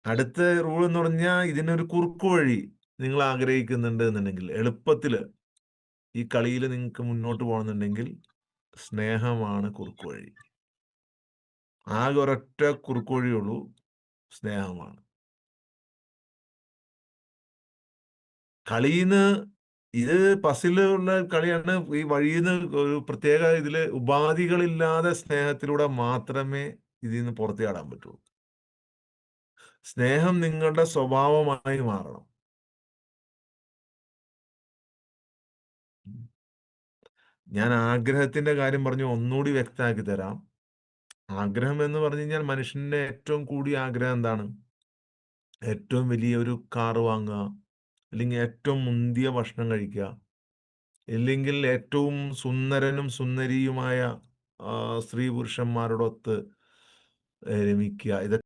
അടുത്ത റൂൾ എന്ന് പറഞ്ഞാൽ ഇതിനൊരു കുറുക്കു വഴി നിങ്ങൾ ആഗ്രഹിക്കുന്നുണ്ട് എന്നുണ്ടെങ്കിൽ, എളുപ്പത്തിൽ ഈ കളിയിൽ നിങ്ങൾക്ക് മുന്നോട്ട് പോകണമെന്നുണ്ടെങ്കിൽ സ്നേഹമാണ് കുറുക്കു വഴി. ആകെ ഒരൊറ്റ കുറുക്കു വഴിയുള്ളൂ, സ്നേഹമാണ്. കളിന്ന് ഇത് പസിലുള്ള കളിയാണ്. ഈ വഴിന്ന് ഒരു പ്രത്യേക ഇതില് ഉപാധികളില്ലാതെ സ്നേഹത്തിലൂടെ മാത്രമേ ഇതിൽ നിന്ന് പുറത്തു ചാടാൻ പറ്റുള്ളൂ. സ്നേഹം നിങ്ങളുടെ സ്വഭാവമായി മാറണം. ഞാൻ ആഗ്രഹത്തിന്റെ കാര്യം പറഞ്ഞു, ഒന്നുകൂടി വ്യക്തമാക്കി തരാം. ആഗ്രഹം എന്ന് പറഞ്ഞു കഴിഞ്ഞാൽ മനുഷ്യന്റെ ഏറ്റവും കൂടിയ ആഗ്രഹം എന്താണ്? ഏറ്റവും വലിയ ഒരു കാറ് വാങ്ങുക, അല്ലെങ്കിൽ ഏറ്റവും മുന്തിയ ഭക്ഷണം കഴിക്കുക, ഇല്ലെങ്കിൽ ഏറ്റവും സുന്ദരനും സുന്ദരിയുമായ സ്ത്രീ പുരുഷന്മാരോടൊത്ത് രമിക്കുക. ഇതൊക്കെ